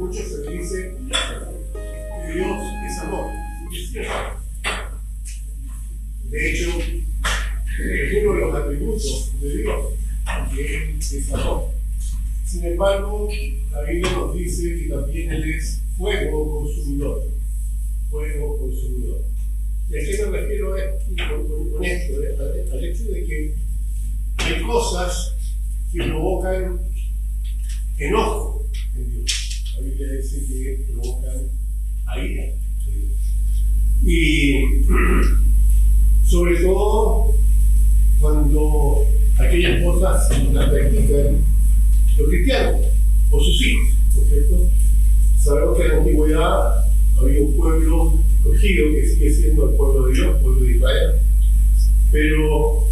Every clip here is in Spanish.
mucho se dice que Dios es amor. Es cierto. De hecho, es uno de los atributos de Dios, que Él es amor. Sin embargo, la Biblia nos dice que también Él es fuego consumidor. Fuego consumidor. ¿Y a qué me refiero con esto? Al hecho de que hay cosas que provocan enojo en Dios. La Biblia dice que provocan ira en Dios. Y sobre todo cuando aquellas cosas las practican los cristianos o sus hijos, ¿no es cierto? Sabemos que en la antigüedad había un pueblo escogido que sigue siendo el pueblo de Dios, el pueblo de Israel, pero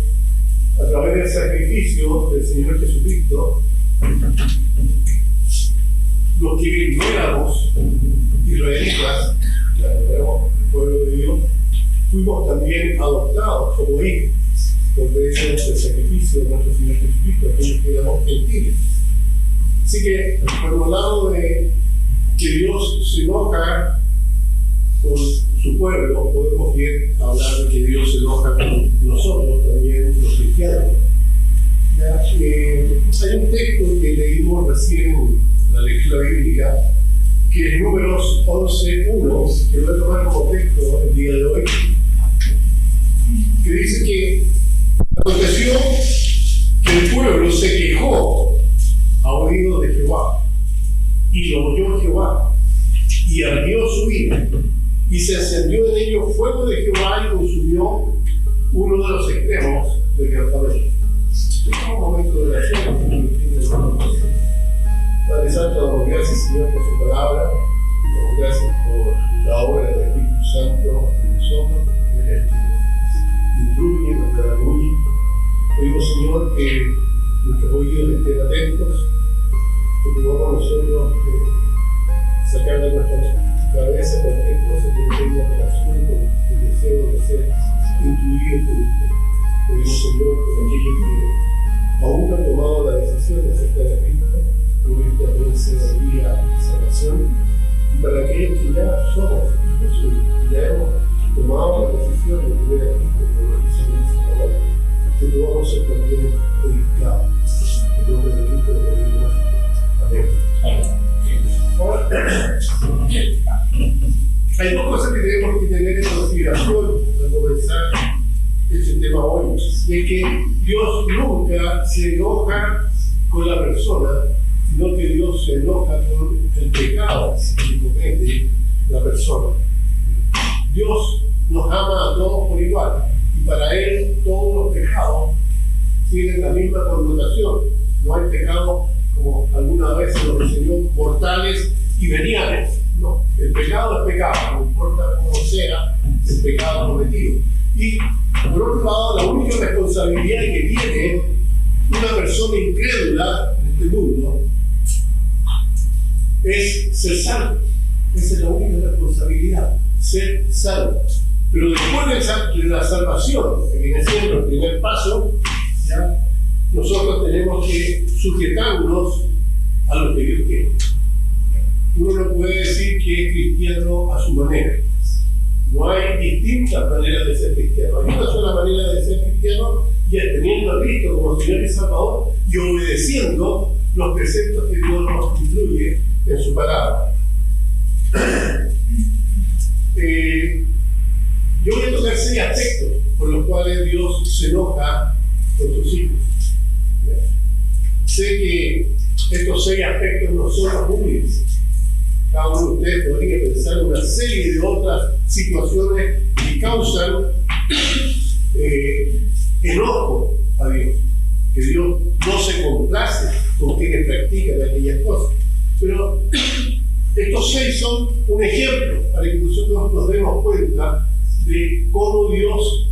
a través del sacrificio del Señor Jesucristo, los que no éramos israelitas, éramos el pueblo de Dios, fuimos también adoptados como hijos por medio del sacrificio de nuestro Señor Jesucristo, aquellos que éramos gentiles. Así que, por un lado de que Dios se enoja con su pueblo, podemos bien hablar de que Dios se enoja con nosotros, también los cristianos. Hay un texto que leímos recién en la lectura bíblica, que es Números 11:1, que voy a tomar como texto el día de hoy, que dice que aconteció que el pueblo se quejó a oídos de Jehová, y lo oyó Jehová, y ardió su ira, y se encendió en ellos fuego de Jehová y consumió uno de los extremos del campamento. Este es un momento de oración. Padre Santo, damos gracias, Señor, por su palabra. Damos gracias por la obra del Espíritu Santo en nosotros, que es el que nos instruye, nos redarguye. Pedimos, Señor, que nuestros oídos estén atentos, que podamos nosotros sacar de nuestras cabezas cualquier cosa que no tenga relación con el deseo de ser intuido por usted. Pedimos, Señor, por aquellos que aún han tomado la decisión de aceptar a Cristo, por esta tercera vía de salvación, y para aquellos que ya somos hijos suyos, ya hemos tomado la decisión de tener a Cristo por nuestro Señor y Salvador, que podamos ser también edificados. En nombre de Cristo lo pedimos. Amén. Ahora, hay dos cosas que tenemos que tener en consideración al comenzar este tema hoy, y es que Dios nunca se enoja con la persona, sino que Dios se enoja con el pecado que comete la persona. Dios nos ama a todos por igual, y para Él todos los pecados tienen la misma connotación. No hay pecado, como alguna vez se nos enseñó, mortales y veniales. No, el pecado es pecado, no importa cómo sea el pecado cometido. Y por otro lado, la única responsabilidad que tiene una persona incrédula en este mundo es ser salvo. Esa es la única responsabilidad, ser salvo. Pero después de la salvación, que viene siendo el primer paso, ¿ya? Nosotros tenemos que sujetarnos a lo que Dios quiere. Uno no puede decir que es cristiano a su manera. No hay distintas maneras de ser cristiano. Hay una sola manera de ser cristiano, y es teniendo a Cristo como Señor y Salvador y obedeciendo los preceptos que Dios nos instruye en su palabra. Yo voy a tocar 6 aspectos por los cuales Dios se enoja con sus hijos. Sé que estos 6 aspectos no son los únicos. Cada uno de ustedes podría pensar en una serie de otras situaciones que causan enojo a Dios, que Dios no se complace con quienes practican aquellas cosas. Pero estos 6 son un ejemplo para que nosotros nos demos cuenta de cómo Dios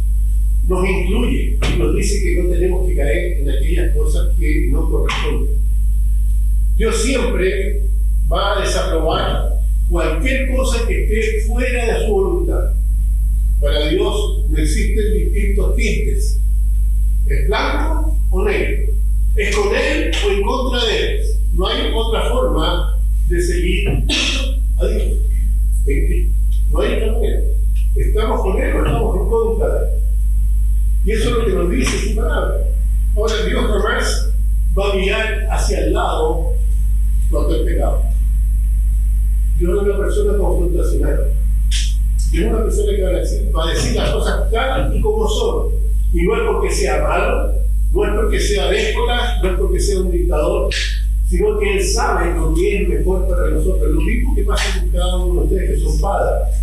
nos incluye y nos dice que no tenemos que caer en aquellas cosas que no corresponden. Dios siempre va a desaprobar cualquier cosa que esté fuera de su voluntad. Para Dios no existen distintos tintes. ¿Es blanco o negro? ¿Es con Él o en contra de Él? No hay otra forma de seguir a Dios. No hay otra manera. ¿Estamos con Él o estamos en contra de Él? Y eso es lo que nos dice su palabra. Ahora, Dios jamás va a mirar hacia el lado cuando el pecado. Dios no es una persona confrontacional. Dios es una persona que va a decir las cosas tal y como son. Y no es porque sea malo, no es porque sea déspota, no es porque sea un dictador, sino que Él sabe lo que es mejor para nosotros. Lo mismo que pasa con cada uno de ustedes que son padres.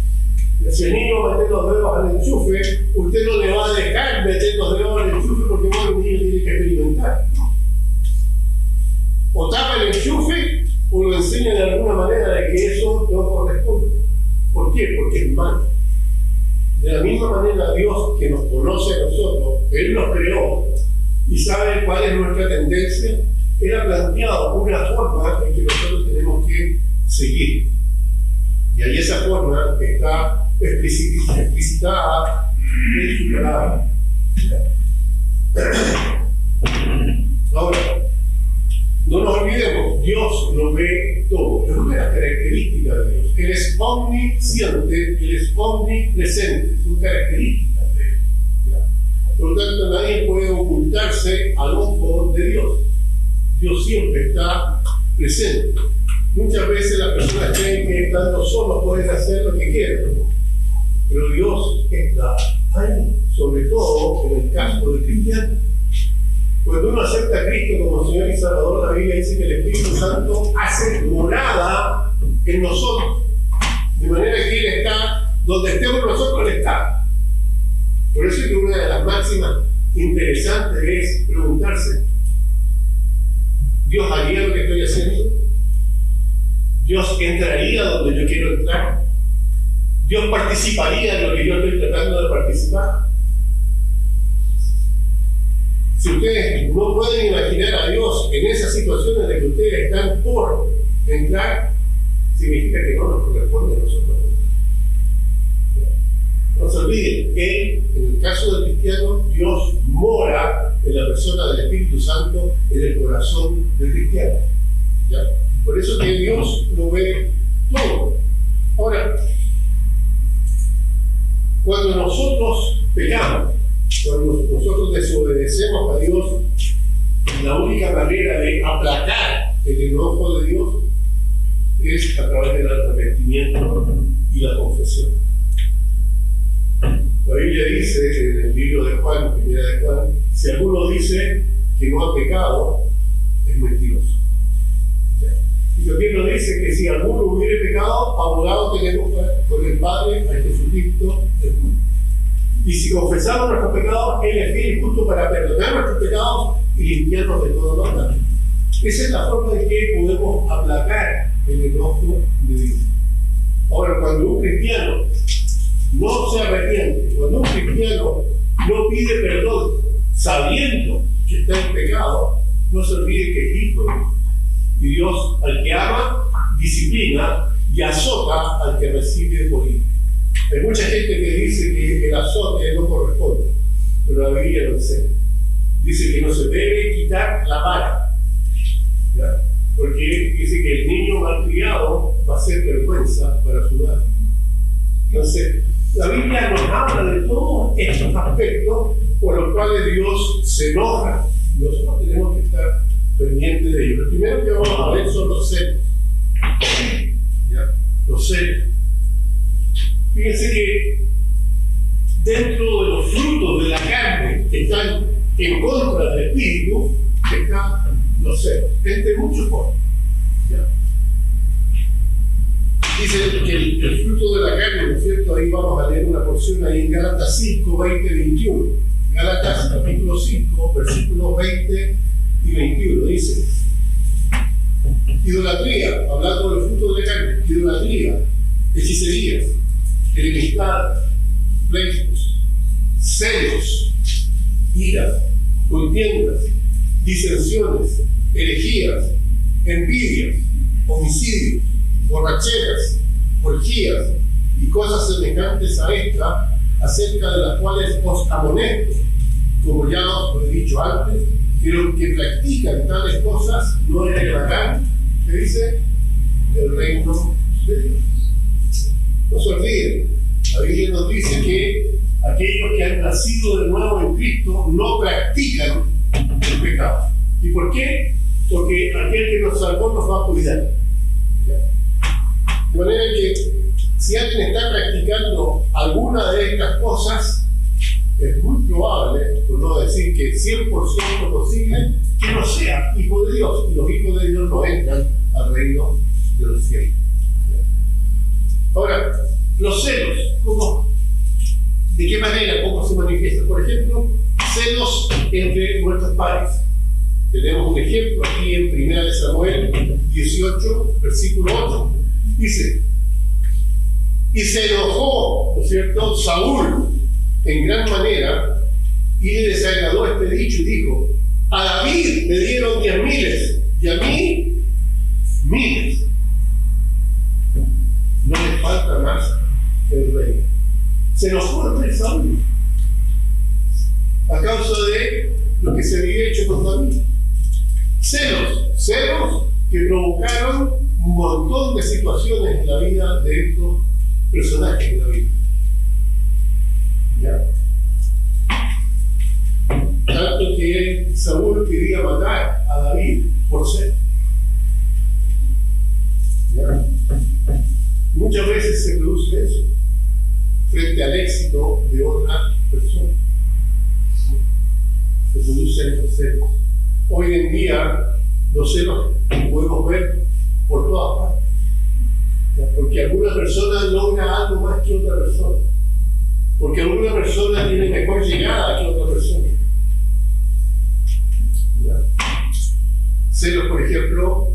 Si el niño mete los dedos al enchufe, usted no le va a dejar meter los dedos al enchufe porque bueno, el niño tiene que experimentar. O tapa el enchufe o lo enseña de alguna manera de que eso no corresponde. ¿Por qué? Porque es malo. De la misma manera, Dios, que nos conoce a nosotros, Él nos creó y sabe cuál es nuestra tendencia, Él ha planteado una forma en que nosotros tenemos que seguir. Y ahí esa forma está explicitada en su palabra. Ahora, no nos olvidemos, Dios lo ve todo. Es una de las características de Dios. Él es omnisciente, Él es omnipresente. Son características de Él. Por lo tanto, nadie puede ocultarse al ojo de Dios. Dios siempre está presente. Muchas veces las personas creen que estando solos pueden hacer lo que quieran. Pero Dios está ahí, sobre todo en el caso del cristiano. Cuando uno acepta a Cristo como Señor y Salvador, la Biblia dice que el Espíritu Santo hace morada en nosotros. De manera que Él está, donde estemos nosotros, Él está. Por eso es que una de las máximas interesantes es preguntarse, ¿Dios haría lo que estoy haciendo? ¿Dios entraría donde yo quiero entrar? ¿Dios participaría en lo que yo estoy tratando de participar? Si ustedes no pueden imaginar a Dios en esas situaciones de que ustedes están por entrar, significa que no nos corresponde a nosotros. No se olviden, Él, en el caso del cristiano, Dios mora en la persona del Espíritu Santo en el corazón del cristiano. ¿Ya? Por eso que Dios lo ve todo. Ahora, cuando nosotros pecamos, cuando nosotros desobedecemos a Dios, la única manera de aplacar el enojo de Dios es a través del arrepentimiento y la confesión. La Biblia dice en el libro de Juan, primera de Juan, si alguno dice que no ha pecado, es mentiroso. Y también nos dice que si alguno hubiere pecado, abogado tenemos con el Padre, a Jesucristo, el justo. Y si confesamos nuestros pecados, Él es fiel y justo para perdonar nuestros pecados y limpiarnos de todo maldad. Esa es la forma de que podemos aplacar el enojo de Dios. Ahora, cuando un cristiano no se arrepiente, cuando un cristiano no pide perdón, sabiendo que está en pecado, no se olvide que es hijo de Dios. Y Dios, al que ama, disciplina y azota al que recibe por hijo. Hay mucha gente que dice que el azote no corresponde, pero la Biblia lo enseña. Dice que no se debe quitar la vara, ¿ya? Porque dice que el niño malcriado va a ser vergüenza para su madre. Entonces, la Biblia nos habla de todos estos aspectos por los cuales Dios se enoja. Nosotros tenemos que estar pendientes de ellos. Lo primero que vamos a ver son los celos. ¿Ya? Los celos. Fíjense que dentro de los frutos de la carne que están en contra del espíritu, están los celos, entre muchos otros. Dice que el fruto de la carne, ¿no es cierto? Ahí vamos a leer una porción ahí en Gálatas 5, 20, 21. Gálatas capítulo 5, versículos 20 y 21. Dice: idolatría, hablando del fruto de la carne, idolatría, hechicerías, enemistades, pleitos, celos, ira, contiendas, disensiones, herejías, envidias, homicidios, borracheras, orgías y cosas semejantes a esta, acerca de las cuales os amonesto, como ya os he dicho antes, que los que practican tales cosas no heredarán, ¿qué dice? el reino de Dios. No se olviden, la Biblia nos dice que aquellos que han nacido de nuevo en Cristo no practican el pecado. ¿Y por qué? Porque aquel que nos salvó nos va a cuidar. De manera que si alguien está practicando alguna de estas cosas, es muy probable, por no decir que 100% posible, que no sea hijo de Dios. Y los hijos de Dios no entran al reino de los cielos. Ahora, los celos, ¿de qué manera? ¿Cómo se manifiesta? Por ejemplo, celos entre nuestros padres. Tenemos un ejemplo aquí en 1 Samuel 18, versículo 8. Dice: y se enojó, ¿no es cierto?, Saúl en gran manera, y le desagradó este dicho y dijo: a David le dieron 10,000 y a mí 1,000. No le falta más el rey. Se enojó el rey Saúl a causa de lo que se había hecho con David. Celos que provocaron un montón de situaciones en la vida de estos personajes de la Biblia. ¿Ya? Tanto que Saúl quería matar a David por celos. ¿Ya? Muchas veces se produce eso frente al éxito de otra persona. Se producen los celos. Hoy en día los celos podemos ver por todas partes. ¿Ya? Porque alguna persona logra algo más que otra persona. Porque alguna persona tiene mejor llegada que otra persona. ¿Ya? Celos, por ejemplo,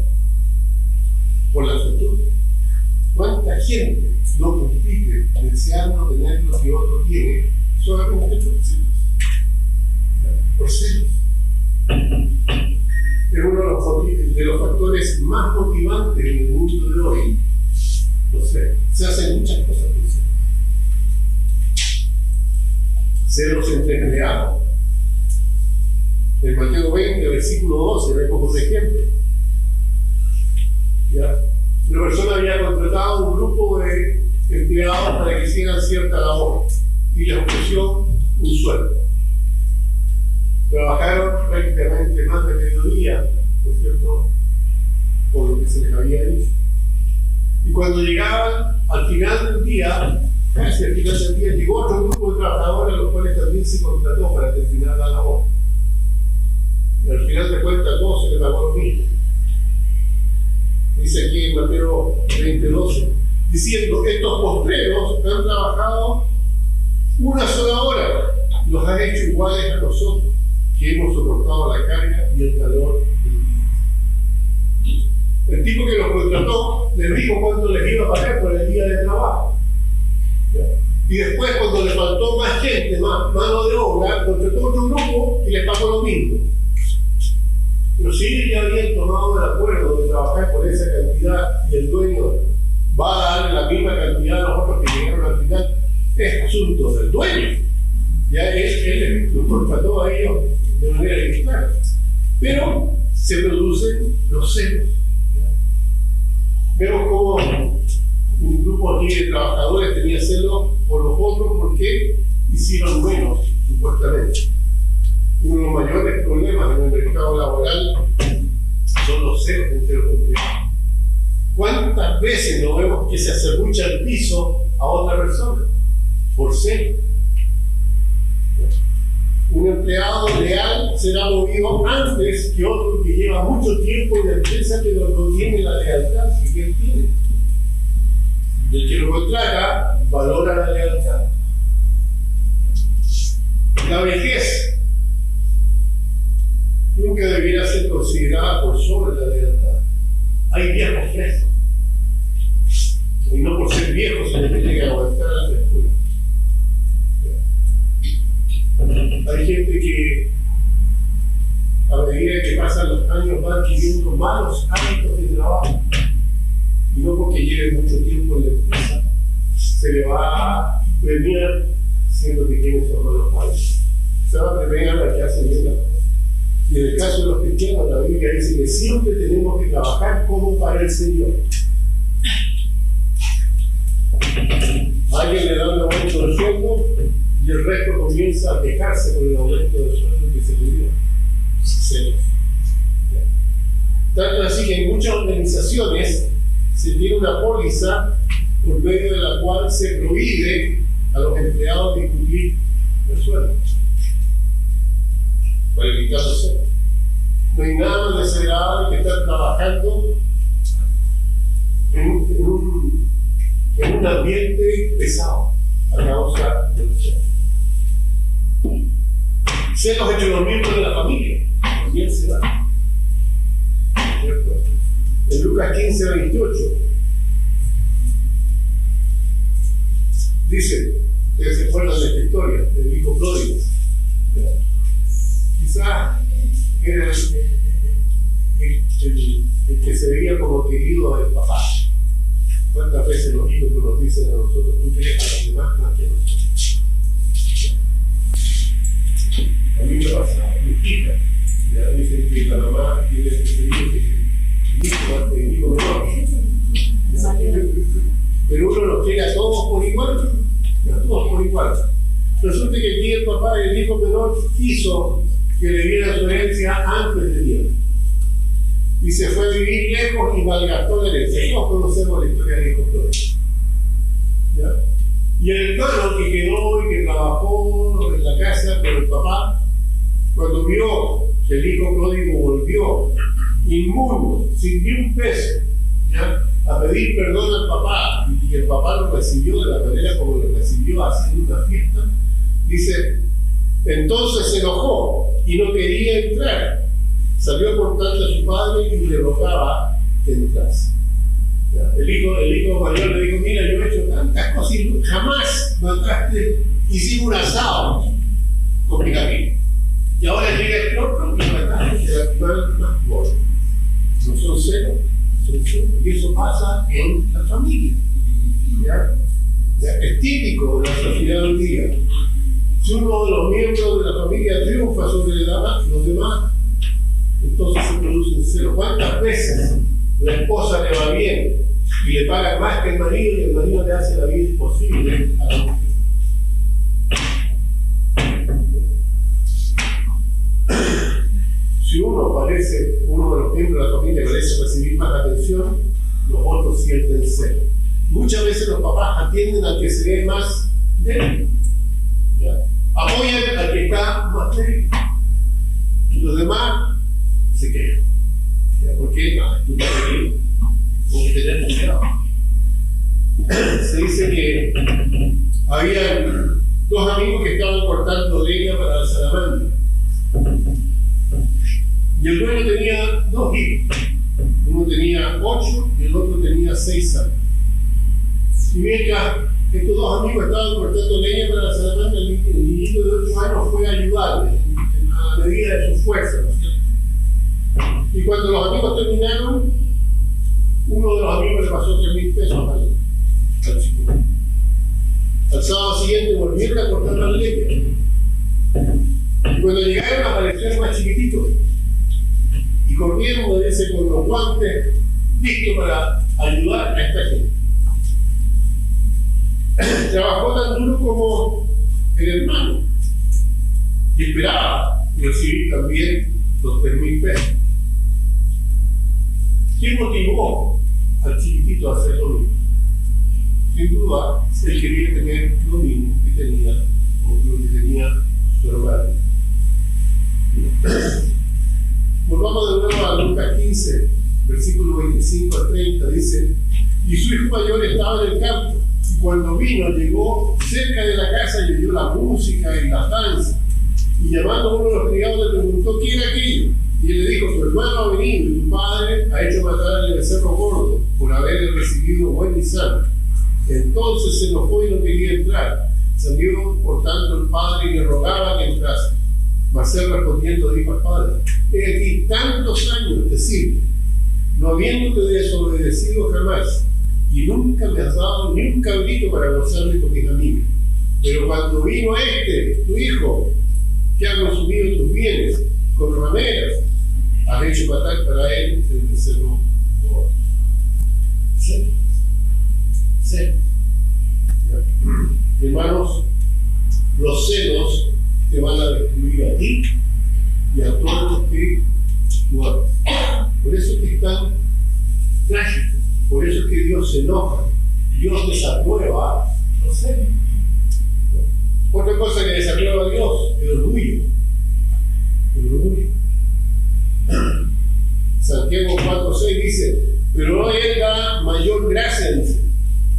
por la fortuna. ¿Cuánta gente no compite deseando tener lo que otro tiene solamente por celos? Por celos. Es uno de los factores más motivantes en el mundo de hoy. No sé, se hacen muchas cosas por celos. Celos entre empleados. En Mateo 20, versículo 12, vemos un ejemplo. ¿Ya? Una persona había contratado un grupo de empleados para que hicieran cierta labor y les ofreció un sueldo. Trabajaron prácticamente más de mediodía, por cierto, por lo que se les había dicho. Y cuando llegaban al final del día, casi al final del día, llegó otro grupo de trabajadores a los cuales también se contrató para terminar la labor. Y al final de cuentas, todos se les pagó lo mismo. Dice aquí en Mateo 20:12, diciendo: estos postreros han trabajado una sola hora, los han hecho iguales a nosotros, que hemos soportado la carga y el calor del día. El tipo que los contrató les dijo cuánto les iba a pagar por el día de trabajo. ¿Ya? Y después, cuando le faltó más gente, más mano de obra, contrató otro grupo y les pagó lo mismo. Pero si ellos ya habían tomado el acuerdo de trabajar por esa cantidad y el dueño va a darle la misma cantidad a los otros que llegaron al final, es asunto del dueño. Ya él los contrató a ellos de manera clara. Pero se producen los celos. Vemos como un grupo aquí de trabajadores tenía celos por los otros porque hicieron menos, supuestamente. Uno de los mayores problemas en el mercado laboral son los celos entre los empleados. ¿Cuántas veces no vemos que se acerrucha el piso a otra persona? Por celos. Un empleado leal será movido antes que otro que lleva mucho tiempo en la empresa pero no tiene la lealtad que él tiene. Y el que lo contrata valora la lealtad. La vejez nunca debiera ser considerada por sobre la lealtad. Hay viejos frescos. Y no por ser viejos se les tiene que aguantar la frescura. Hay gente que a medida que pasan los años va adquiriendo malos hábitos de trabajo. Y no porque lleve mucho tiempo en la empresa se le va a premiar siendo que tiene esos malos hábitos. Se va a premiar a que hacen bien las cosas. Y en el caso de los cristianos, la Biblia dice que siempre tenemos que trabajar como para el Señor. A alguien le da un aumento de sueldo y el resto comienza a quejarse por el aumento de sueldo que se le dio. Celos. Tanto así que en muchas organizaciones se tiene una póliza por medio de la cual se prohíbe a los empleados discutir el sueldo para evitar los celos. No hay nada más desagradable que estar trabajando en un ambiente pesado a causa de los celos. Celos entre los miembros de la familia también se da. ¿Cierto? En Lucas 15:28 dice, ustedes se acuerdan de esta historia del hijo pródigo. Quizás era el que se veía como querido del papá. ¿Cuántas veces los hijos nos dicen a nosotros, tú quieres a los demás más que a nosotros? A mí me pasa, a mi hija, ya dicen que la mamá tiene preferido que el hijo más que el hijo menor. Pero uno los quiere a todos por igual, a todos por igual. Resulta que aquí el papá del hijo menor quiso que le diera su herencia antes de tiempo. Y se fue a vivir lejos y malgastó la herencia. Todos conocemos la historia del hijo pródigo. Y el hermano que quedó y que trabajó en la casa con el papá, cuando vio que el hijo pródigo volvió inmundo, sin ni un peso, ¿ya?, a pedir perdón al papá, y el papá lo recibió de la manera como lo recibió, haciendo una fiesta, dice, entonces se enojó y no quería entrar. Salió por tanto a su padre y le rogaba que entrase. El hijo mayor le dijo, mira, yo he hecho tantas cosas y jamás mataste, hicimos un asado con mi amigo. Y ahora llega el otro y mataste el animal más gordo. No son celos, son celos. Y eso pasa en la familia. Es típico de la sociedad hoy día. Si uno de los miembros de la familia triunfa sobre los demás, entonces se producen celos. ¿Cuántas veces la esposa le va bien y le paga más que el marido y el marido le hace la vida imposible a la mujer? Si uno de los miembros de la familia parece recibir más atención, los otros sienten celo. Muchas veces los papás atienden al que se ve más débil. Apoyan al que está más débil. Y los demás se quejan. ¿Por qué? No, tú estás débil. Porque tenés cuidado. Se dice que había dos amigos que estaban cortando leña para la salamandra. Y el dueño tenía dos hijos. Uno tenía 8 y el otro tenía 6 años. Y mientras estos dos amigos estaban cortando leña para la salamandra, el niñito de 8 años fue a ayudarle en la medida de su fuerza, ¿no es cierto? Y cuando los amigos terminaron, uno de los amigos le pasó 3.000 pesos al chico. Al sábado siguiente volvieron a cortar la leña. Y cuando llegaron aparecieron más chiquititos. Y corrieron, me dice, con los guantes listos para ayudar a esta gente. Trabajó tan duro como el hermano y esperaba recibir también los 3.000 pesos. ¿Quién motivó al chiquitito a hacer lo mismo? Sin duda, él quería tener lo mismo que tenía, o lo que tenía su hermano. Volvamos de nuevo a Lucas 15, versículo 25 al 30, dice, y su hijo mayor estaba en el campo, y cuando vino, llegó cerca de la casa y oyó la música y las danzas, y llamando a uno de los criados le preguntó qué era aquello, y él le dijo, tu hermano ha venido, y tu padre ha hecho matar al becerro gordo, por haberle recibido buen y sano. Entonces se enojó y no quería entrar. Salió, por tanto, el padre y le rogaba que entrase. Mas él respondiendo dijo al padre, he aquí tantos años te sirvo, no habiéndote desobedecido jamás, y nunca me has dado ni un cabrito para gozarme con mis amigos. Pero cuando vino tu hijo, que ha consumido tus bienes con rameras, has hecho matar para él el becerro gordo. Sí. Hermanos, los celos te van a destruir a ti y a todos los que tú amas. Por eso es que es tan trágico, por eso es que Dios se enoja, Dios desaprueba los celos. Otra cosa que desaprueba a Dios, el orgullo. El orgullo. Santiago 4:6 dice, pero no Él da mayor gracia, dice.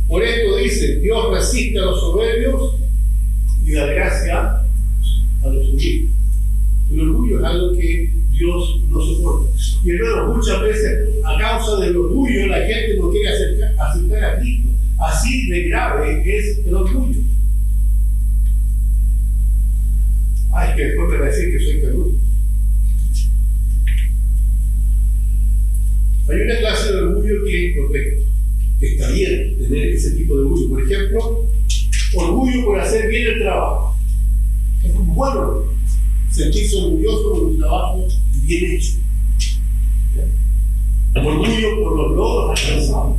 Por esto dice, Dios resiste a los soberbios y da gracia a los humildes. El orgullo es algo que Dios no soporta. Y hermanos, muchas veces a causa del orgullo la gente no quiere aceptar a Cristo. Así de grave es el orgullo. Ay, que después me va a decir que soy canudo. Hay una clase de orgullo que es correcta, que está bien tener ese tipo de orgullo. Por ejemplo, orgullo por hacer bien el trabajo. Es un buen orgullo. Sentirse orgulloso por un trabajo bien hecho. Orgullo por los logros alcanzados.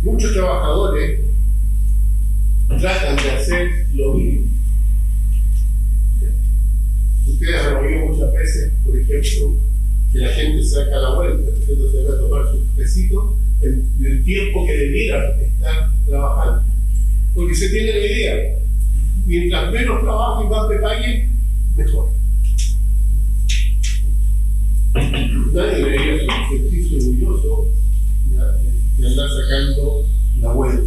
Muchos trabajadores tratan de hacer lo mismo. Ustedes han oído muchas veces, por ejemplo, que la gente saca la vuelta, entonces se va a tomar su cafecito en el tiempo que debiera estar trabajando. Porque se tiene la idea, mientras menos trabajo y más me paguen, mejor. Nadie debería sentirse orgulloso de andar sacando la vuelta.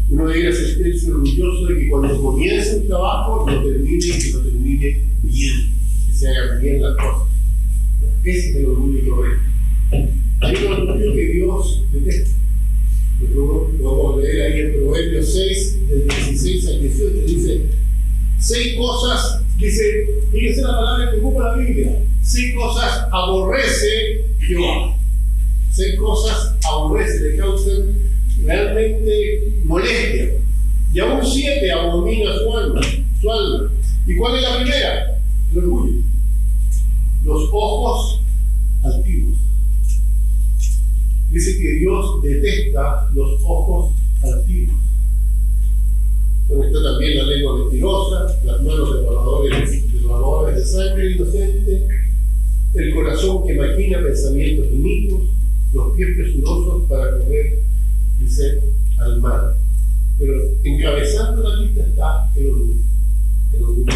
Uno debería sentirse orgulloso de que cuando comience un trabajo lo termine y que lo termine bien, que se hagan bien las cosas. Ese es el orgullo correcto. Hay un orgullo que Dios detesta. Lo vamos a leer ahí en Proverbios 6, del 16 al 18, dice 6 cosas, dice, fíjense la palabra que ocupa la Biblia, 6 cosas aborrece Jehová. 6 cosas aborrece, le causan realmente molestia. Y aún 7 abomina su alma. ¿Y cuál es la primera? El orgullo. Los ojos altivos. Dice que Dios detesta los ojos altivos. Bueno, está también la lengua mentirosa, las manos derramadores de sangre inocente, el corazón que maquina pensamientos inicuos, los pies presurosos para correr, dice, al mal. Pero encabezando la lista está el orgullo. El orgullo.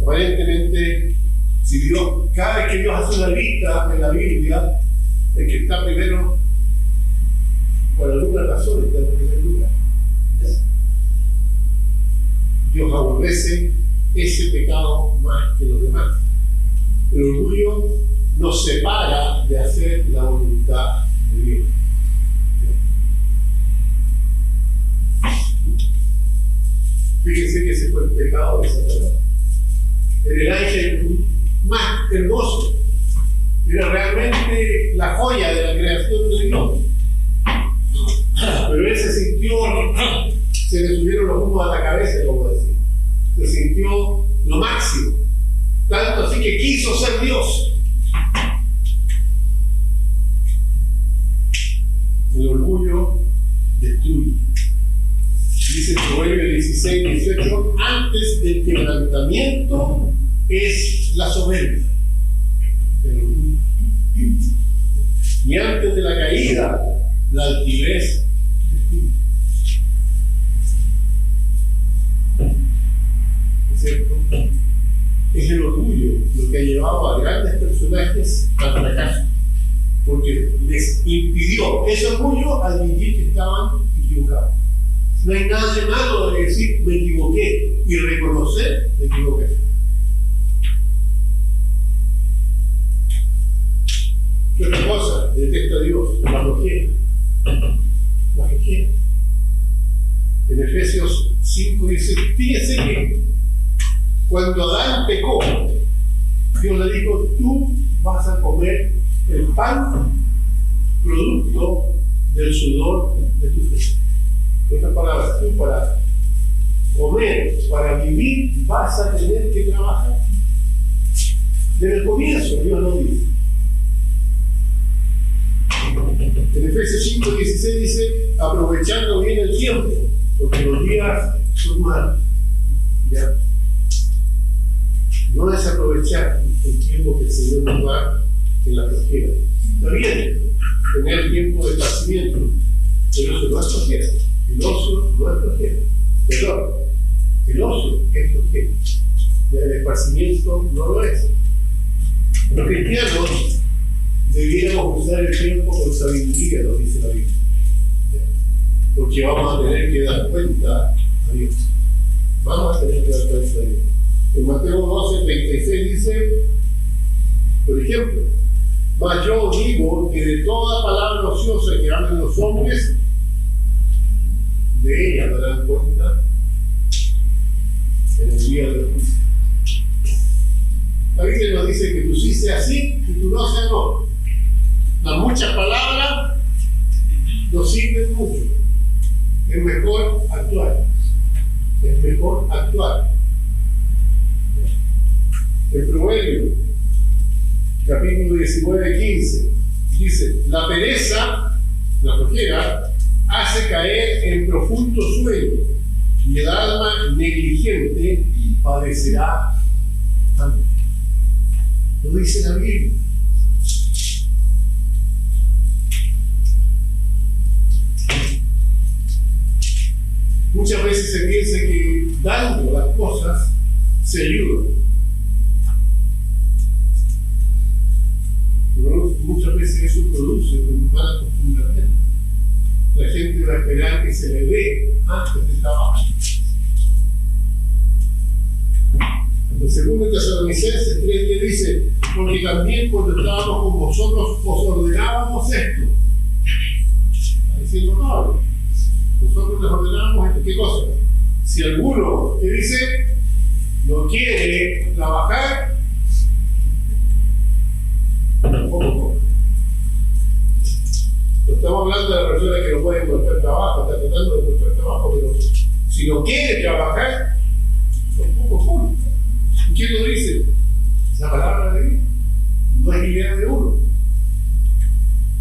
Aparentemente, si Dios, cada vez que Dios hace una lista en la Biblia, el que está primero, por alguna razón, está en primer lugar. Dios aborrece ese pecado más que los demás. El orgullo nos separa de hacer la voluntad de Dios. Fíjense que ese fue el pecado de Satanás. Era el ángel más hermoso. Era realmente la joya de la creación de Dios. Pero él se sintió, se le subieron los humos a la cabeza, como decimos. Se sintió lo máximo. Tanto así que quiso ser Dios. El orgullo destruye. Dice el Proverbio 16, 18, antes del quebrantamiento es la soberbia. El orgullo. Y antes de la caída, la altivez destruye. ¿Es cierto? Es el orgullo lo que ha llevado a grandes personajes al fracaso, porque les impidió ese orgullo admitir que estaban equivocados. No hay nada de malo de decir me equivoqué y reconocer la equivocación. ¿Qué otra cosa detesta a Dios? La flojera. La flojera. En Efesios 5 dice, fíjese que cuando Adán pecó, Dios le dijo, tú vas a comer el pan producto del sudor de tu frente. En otras palabras, tú para comer, para vivir, vas a tener que trabajar. Desde el comienzo, Dios lo dice. En Efesios 5:16 dice, aprovechando bien el tiempo, porque los días son malos. ¿Ya? No es aprovechar el tiempo que el Señor nos da en la flojera. Está bien tener tiempo de esparcimiento, pero eso no es flojera. El ocio no es flojera. Perdón, el ocio es flojera. El esparcimiento no lo es. Los cristianos debiéramos usar el tiempo con sabiduría, lo dice la Biblia. Porque vamos a tener que dar cuenta a Dios. Vamos a tener que dar cuenta a Dios. En Mateo 12:36 dice, por ejemplo, mas yo digo que de toda palabra ociosa que hablen los hombres, de ella darán cuenta en el día del juicio. La Biblia nos dice que tú sí seas sí y tú no seas no. Las muchas palabras no sirven mucho. Es mejor actuar. Es mejor actuar. El Proverbio, capítulo 19:15, dice: la pereza, la flojera, hace caer en profundo sueño, y el alma negligente padecerá hambre. Lo dice la Biblia. Muchas veces se piensa que dando las cosas se ayuda. Pero muchas veces eso produce un mal acostumbramiento. La gente va a esperar que se le dé antes de trabajar. En 2 Tesalonicenses 3:10 dice: porque también cuando estábamos con vosotros os ordenábamos esto. Está diciendo Pablo. Nosotros les ordenábamos esto. ¿Qué cosa? Si alguno te dice no quiere trabajar, tampoco. No estamos hablando de la persona que no puede encontrar trabajo, está tratando de encontrar trabajo, pero si no quiere trabajar, tampoco come. ¿Quién lo dice? Esa palabra de Dios. No es idea de uno.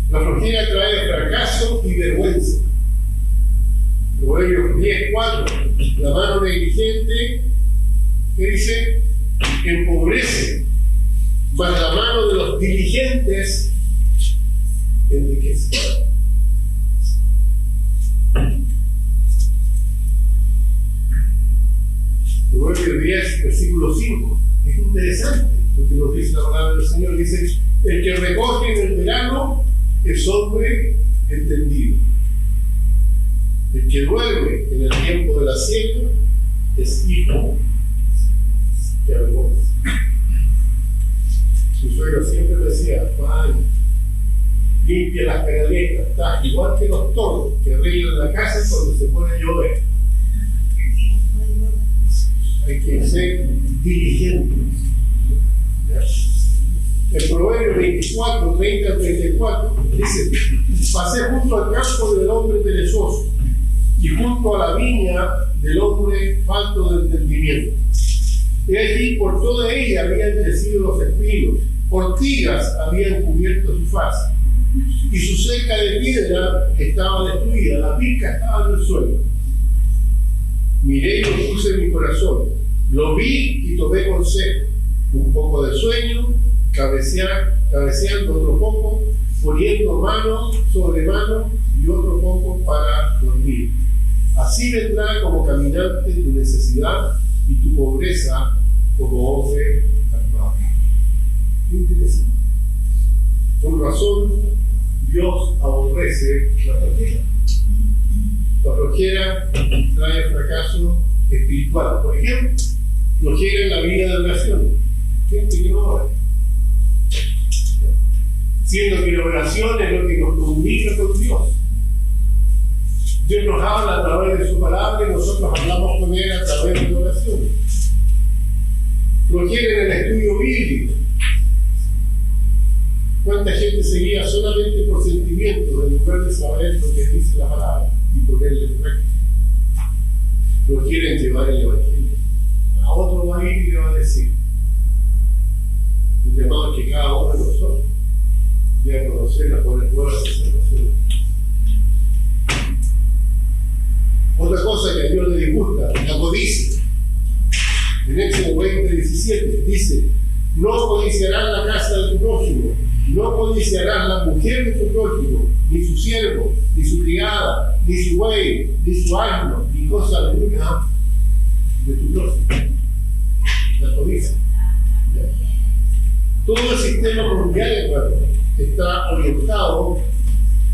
La flojera trae fracaso y vergüenza. Proverbios 10:4. La mano negligente, ¿qué dice? Empobrece, mas la mano de los diligentes enriquece. Proverbios 10, versículo 5. Es interesante lo que nos dice la palabra del Señor. Dice: el que recoge en el verano es hombre entendido. El que duerme en el tiempo de la siega es hijo de avergüenza. Su suegro siempre decía: Juan, limpia las canaletas, está igual que los toros que arreglan la casa cuando se pone a llover. Hay que ser diligentes. El Proverbio 24, 30 al 34 dice: pasé junto al campo del hombre perezoso y junto a la viña del hombre falto de entendimiento. He allí por toda ella habían crecido los espinos, ortigas habían cubierto su faz, y su cerca de piedra estaba destruida, la pica estaba en el suelo. Miré y lo puse en mi corazón, lo vi y tomé consejo, un poco de sueño, cabeceando otro poco, poniendo mano sobre mano y otro poco para dormir. Así vendrá como caminante tu necesidad y tu pobreza como hombre armado. Interesante. Con razón, Dios aborrece la flojera. La flojera trae fracaso espiritual. Por ejemplo, flojera en la vida de oración. Gente que no ora. Siendo que la oración es lo que nos comunica con Dios. Dios nos habla a través de su palabra y nosotros hablamos con Él a través de la oración. Flojera en el estudio bíblico. ¿Cuánta gente se guía solamente por sentimientos en lugar de saber lo que dice la palabra y ponerle en práctica? Flojera en llevar el evangelio. A otro va a ir y le va a decir: el llamado es que cada uno de nosotros debe conocer las buenas nuevas de salvación. cosa que a Dios le disgusta, la codicia. En Éxodo 20:17 dice: no codiciarás la casa de tu prójimo, no codiciarás la mujer de tu prójimo, ni su siervo, ni su criada, ni su buey, ni su asno, ni cosa alguna de tu prójimo. La codicia. Todo el sistema mundial, hermano, está orientado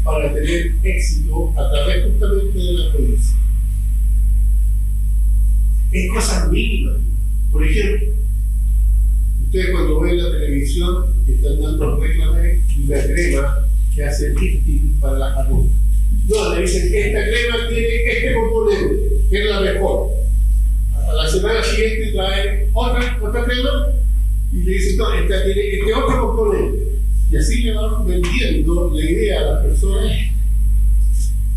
para tener éxito a través justamente de la codicia. Es cosas mínimas. Por ejemplo, ustedes cuando ven la televisión están dando réclame de una crema que hace lifting para las arrugas. No, le dicen que esta crema tiene este componente, que es la mejor. A la semana siguiente trae otra crema y le dicen, no, esta tiene este otro componente. Y así le van vendiendo la idea a las personas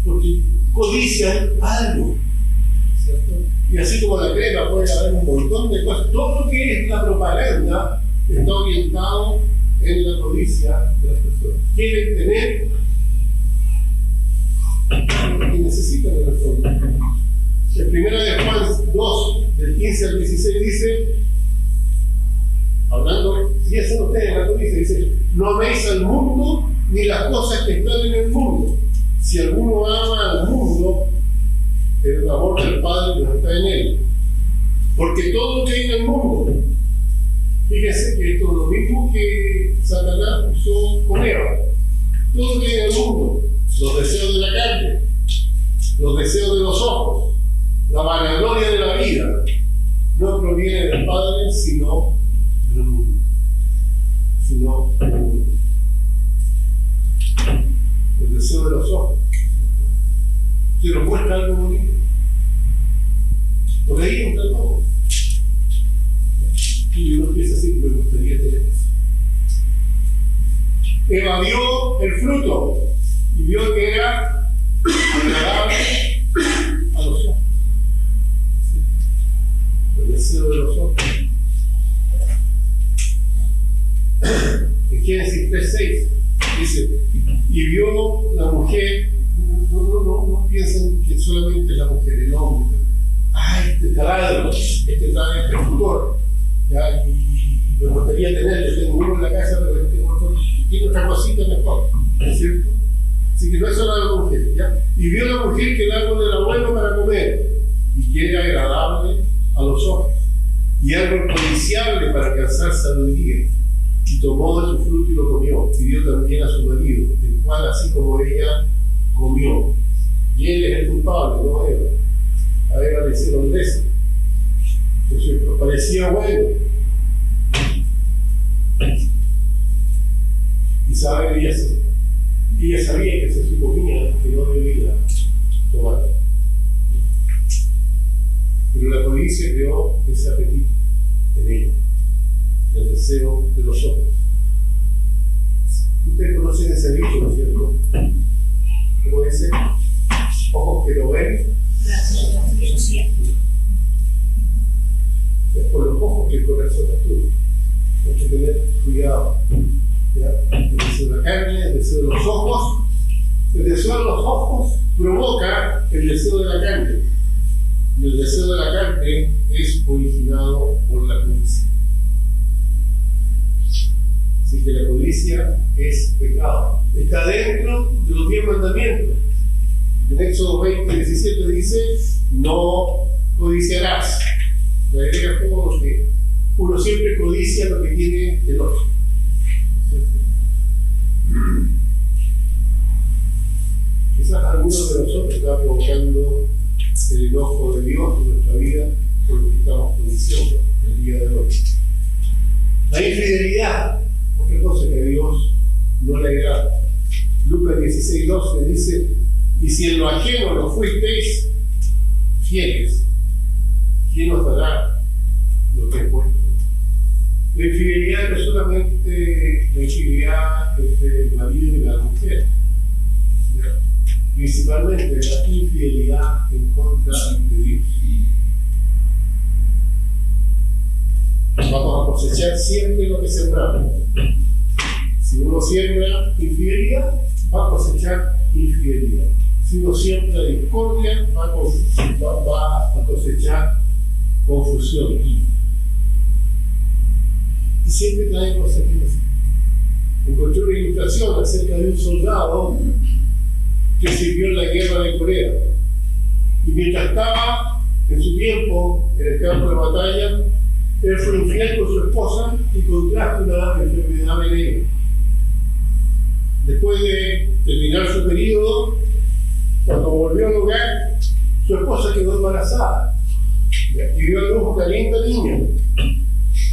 porque codician algo, ¿cierto? Y así como la crema puede haber un montón de cosas. Todo lo que es la propaganda está orientado en la codicia de las personas. Quieren tener lo que necesitan en el fondo. En 1 Juan 2, del 15 al 16 dice, hablando, si hacen ustedes la codicia, dice: no améis al mundo ni las cosas que están en el mundo. Si alguno ama al mundo, el amor del Padre no está en él. Porque todo lo que hay en el mundo, fíjense que esto es lo mismo que Satanás usó con Eva. Todo lo que hay en el mundo, los deseos de la carne, los deseos de los ojos, la vanagloria de la vida, no proviene del Padre, sino del mundo. El deseo de los ojos. Se nos muestra algo bonito. Por ahí entra todo. Y uno empieza así: me gustaría tener eso. Eva vio el fruto y vio que era agradable a los ojos. El deseo de los ojos. En Génesis 3:6 dice: y vio la mujer. No piensen que solamente la mujer, el hombre. Este taladro, este ejecutor, y me gustaría tenerlo. Tengo uno en la casa, pero este otro tiene otra cosita mejor, ¿no es cierto? Así que no es solo la mujer, ¿ya? Y vio la mujer que el árbol era bueno para comer y que era agradable a los ojos y árbol codiciable para alcanzar sabiduría. Y tomó de su fruto y lo comió, y dio también a su marido, el cual, así como ella, comió. Y él es el culpable, no Eva. A Eva le hicieron eso. Entonces, parecía bueno. Y sabe, ella sabía que se suponía que no debía tomar. Pero la codicia creó ese apetito en ella, el deseo de los ojos. Ustedes conocen ese dicho, ¿no es cierto? ¿Cómo dice? Ojos que lo ven, es por los ojos que el corazón actúa. Hay que tener cuidado. ¿Ya? El deseo de la carne, el deseo de los ojos. El deseo de los ojos provoca el deseo de la carne. Y el deseo de la carne es originado por la codicia. Así que la codicia es pecado. Está dentro de los 10 mandamientos. En Éxodo 20:17 dice: no codiciarás. Le agrega todo lo que uno siempre codicia, lo que tiene el otro. Quizás algunos de nosotros están provocando el enojo de Dios en nuestra vida por lo que estamos codiciando el día de hoy. La infidelidad, otra cosa que a Dios no le agrada. Lucas 16:12 dice: y si en lo ajeno no fuisteis fieles, ¿quién os dará lo que es vuestro? La infidelidad no es solamente la infidelidad entre el marido y la mujer, principalmente la infidelidad en contra de Dios. Vamos a cosechar siempre lo que sembramos. Si uno siembra infidelidad, va a cosechar infidelidad. Si uno siembra discordia, va a cosechar confusión. Y siempre trae consecuencias. Encontré una ilustración acerca de un soldado que sirvió en la guerra de Corea. Y mientras estaba en su tiempo en el campo de batalla, él fue infiel con su esposa y contrajo una enfermedad venérea. Después de terminar su periodo, cuando volvió al hogar, su esposa quedó embarazada y dio a luz una linda niña.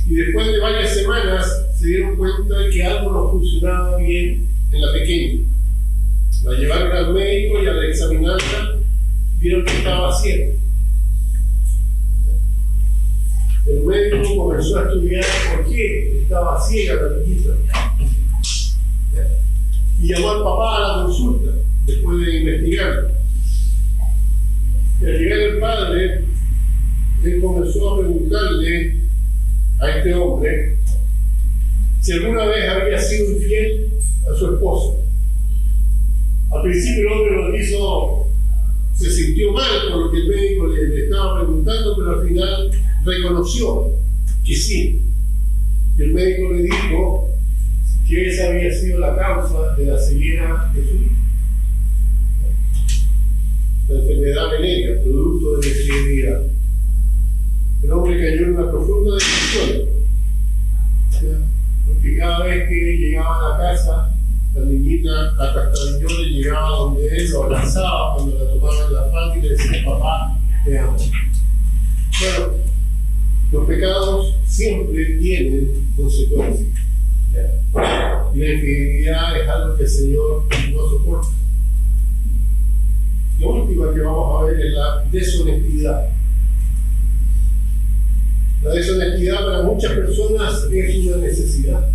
Y después de varias semanas se dieron cuenta de que algo no funcionaba bien en la pequeña. La llevaron al médico y al examinarla vieron que estaba ciega. El médico comenzó a estudiar por qué estaba ciega la niñita. Y llamó al papá a la consulta, después de investigar. Y al llegar el padre, él comenzó a preguntarle a este hombre si alguna vez había sido infiel a su esposa. Al principio el hombre se sintió mal por lo que el médico le estaba preguntando, pero al final reconoció que sí. Y el médico le dijo que esa había sido la causa de la ceguera de su hijo. La enfermedad venérea, producto de la infidelidad. El hombre cayó en una profunda depresión, porque cada vez que llegaba a la casa, la niñita, la castarillón le llegaba donde él, lo abrazaba cuando la tomaba en la falda y le decía: papá, te amo. Bueno, los pecados siempre tienen consecuencias. Y la infidelidad es algo que el Señor no soporta. Lo último que vamos a ver es la deshonestidad. La deshonestidad para muchas personas es una necesidad,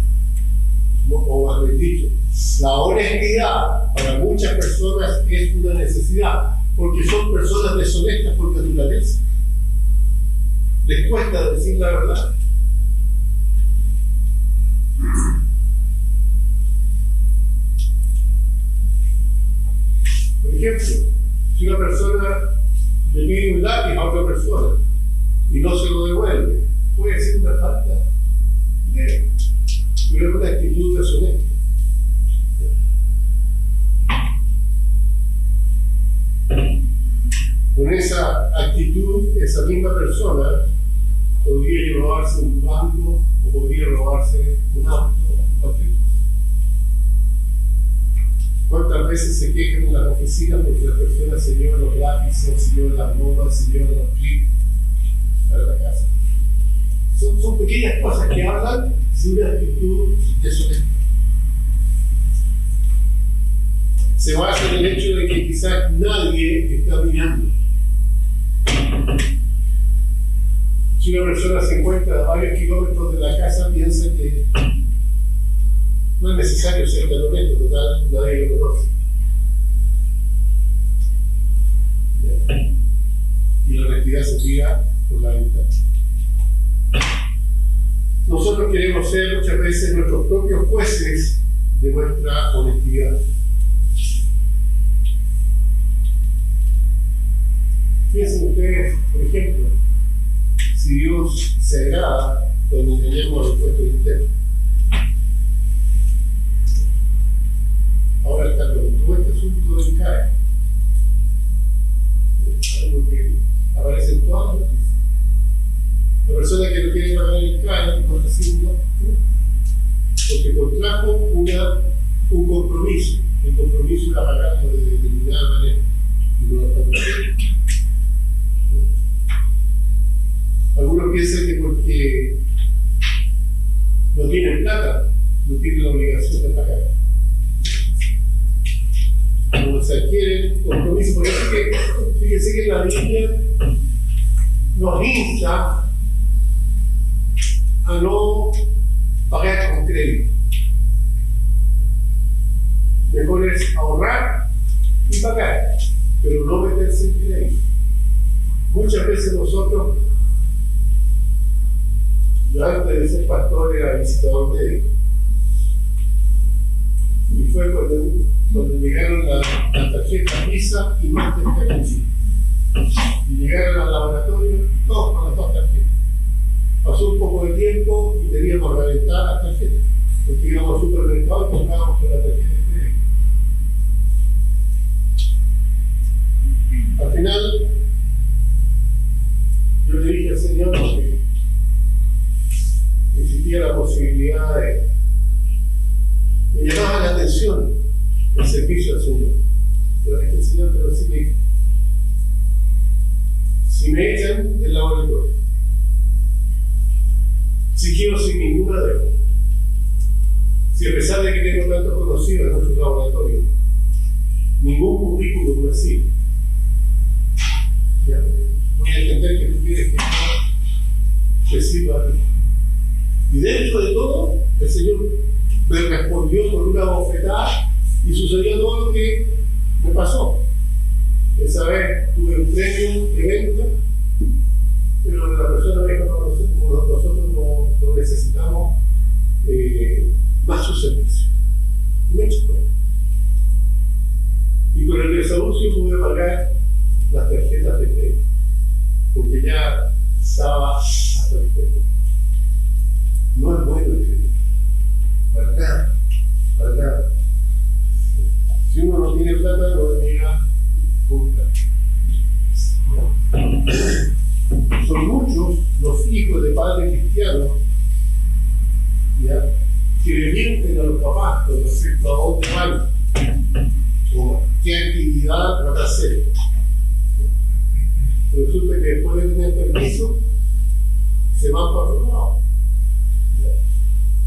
o más bien dicho, la honestidad para muchas personas es una necesidad, porque son personas deshonestas por naturaleza. Les cuesta decir la verdad. Por ejemplo, si una persona le pide un lápiz a otra persona y no se lo devuelve, puede ser una falta de una actitud deshonesta. Con esa actitud, esa misma persona podría robarse un banco o podría robarse un auto o cualquier cosa. ¿Cuántas veces se quejan en las oficinas porque las personas se llevan los lápices, se llevan las bombas, se llevan los clips para la casa? Son pequeñas cosas que hablan de una actitud deshonesta. Se basa en el hecho de que quizás nadie está mirando. Si una persona se encuentra a varios kilómetros de la casa, piensa que no es necesario ser tan honesto, total, nadie lo conoce. Y la honestidad se tira por la ventana. Nosotros queremos ser muchas veces nuestros propios jueces de nuestra honestidad. Piensen ustedes, por ejemplo, si Dios se agrada cuando engañamos al impuesto interno. Ahora está todo este asunto del CAE, algo que aparece en todas las noticias. La persona que no quiere pagar el CAE lo está haciendo porque contrajo un compromiso. El compromiso era pagarlo de determinada manera y no lo está haciendo. Algunos piensan que porque no tienen plata, no tienen la obligación de pagar. Como se adquiere un compromiso, por eso que fíjense que la Biblia nos insta a no pagar con crédito. Mejor es ahorrar y pagar, pero no meterse en crédito. Muchas veces nosotros, yo antes de ser pastor era visitador médico. Y fue cuando cuando llegaron las tarjetas Visa y Mastercard. Y llegaron al laboratorio, todos con las dos tarjetas. Pasó un poco de tiempo y teníamos reventadas las tarjetas, porque íbamos al supermercado y comprábamos con la tarjeta de crédito. Al final, yo le dije al Señor que existía la posibilidad de... Me llamaba la atención el servicio al Señor. Pero es que el Señor te lo dice, si me echan del laboratorio, si quiero sin ninguna deuda, si a pesar de que tengo tantos conocidos en nuestro laboratorio, ningún currículum me sirve, ya, voy a entender que tú quieres que yo te sirva a ti. Y dentro de todo, el Señor me respondió con una bofetada y sucedió todo lo que me pasó. Esa vez tuve un premio de venta, pero la persona me dijo, nosotros no necesitamos más su servicio. Y me echó. Y con el desahucio pude pagar las tarjetas de crédito, porque ya estaba hasta el cuello. No es bueno el crédito, para nada, para nada. Si uno no tiene plata, no debería comprar. Son muchos los hijos de padres cristianos, ¿ya?, que le mienten a los papás con respecto a dónde van o qué actividad van a hacer. Resulta que después de tener permiso, se van para otro lado.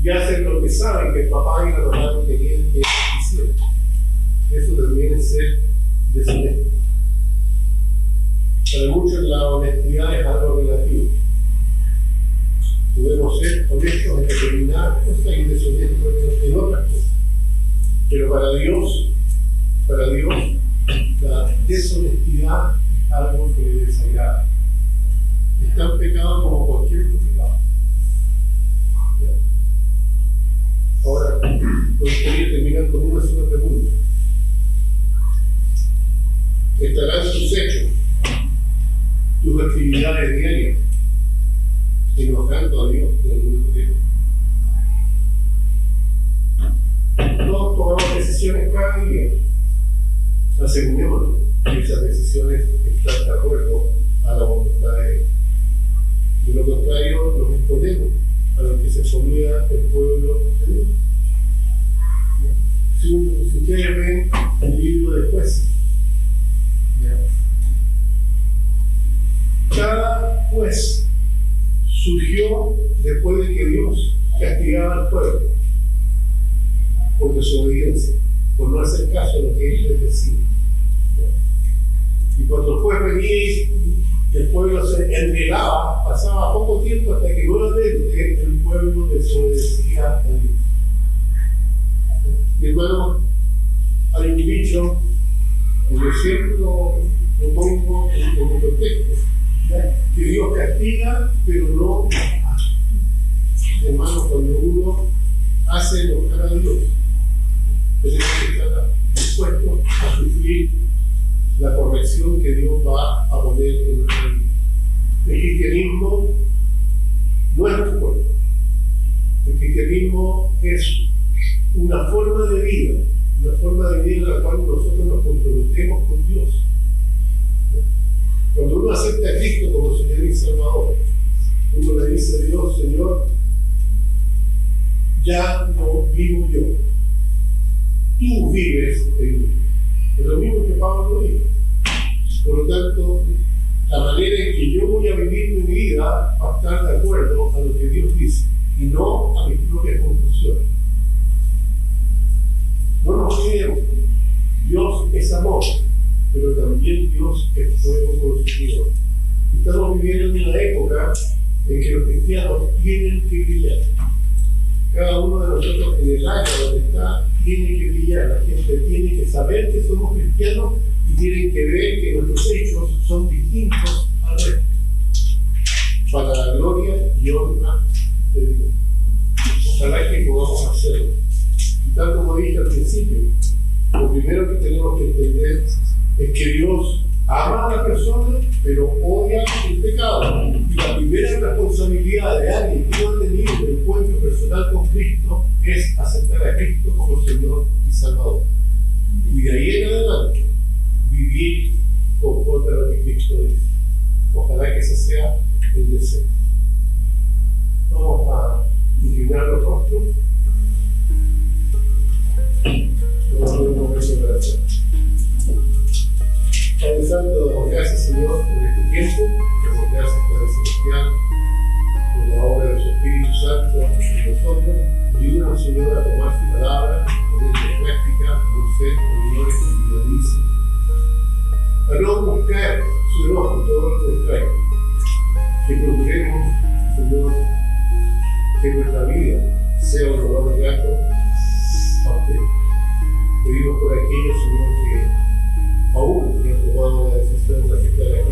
Y hacen lo que saben que el papá y la mamá no querían que hicieran. Eso también es ser deshonesto. Para muchos la honestidad es algo relativo. Podemos ser honestos en determinadas cosas y deshonestos en otras cosas. Pero para Dios, la deshonestidad es algo que le desagrada. Es tan pecado como cualquier otro pecado. Ahora, me gustaría terminar con una sola pregunta. ¿Estarán sus hechos, tus actividades diarias, enojando a Dios de alguna manera? Todos tomamos decisiones cada día. Asegurémonos que esas decisiones están de acuerdo a la voluntad de Dios. De lo contrario, nos exponemos a lo que se exponía el pueblo de Dios. Si ustedes ven el libro de Jueces, cada juez surgió después de que Dios castigaba al pueblo por desobediencia, por no hacer caso a lo que él les decía. Y cuando el juez venía y el pueblo se entregaba, pasaba poco tiempo hasta que nuevamente el pueblo desobedecía a Dios. Mi hermano, hay un dicho que yo siempre lo pongo en un contexto, que Dios castiga, pero no hace. Hermano, cuando uno hace enojar a Dios, tenemos que estar dispuestos a sufrir la corrección que Dios va a poner en nuestra vida. El cristianismo no es un pueblo. El cristianismo es una forma de vida en la cual nosotros nos comprometemos con Dios. Cuando uno acepta a Cristo como Señor y Salvador, uno le dice a Dios, Señor, ya no vivo yo, tú vives en mí. Es lo mismo que Pablo dijo. Por lo tanto, la manera en que yo voy a vivir mi vida va a estar de acuerdo a lo que Dios dice y no a mis propias conclusiones. No nos olvidemos, Dios es amor, pero también Dios es fuego consumidor. Estamos viviendo en una época en que los cristianos tienen que brillar. Cada uno de nosotros en el área donde está tiene que brillar. La gente tiene que saber que somos cristianos y tienen que ver que nuestros hechos son distintos al resto, para la gloria y honra de Dios. Ojalá que podamos hacerlo. Y tal como dije al principio, porque el deseo. Vamos a inclinar los rostros. Vamos a dar un momento de oración. Padre Santo, damos gracias, Señor, por este tiempo. Damos gracias, Padre Celestial, por la obra de su Espíritu Santo en nosotros. Ayúdanos, Señor, a tomar su palabra, a ponerla en práctica, a no ser oidores olvidadizos, a no buscar su enojo, todo lo contrario. Que procuremos, Señor, que nuestra vida sea un honor grato a usted. Pedimos por aquellos, Señor, que aún no han tomado la decisión de aceptar a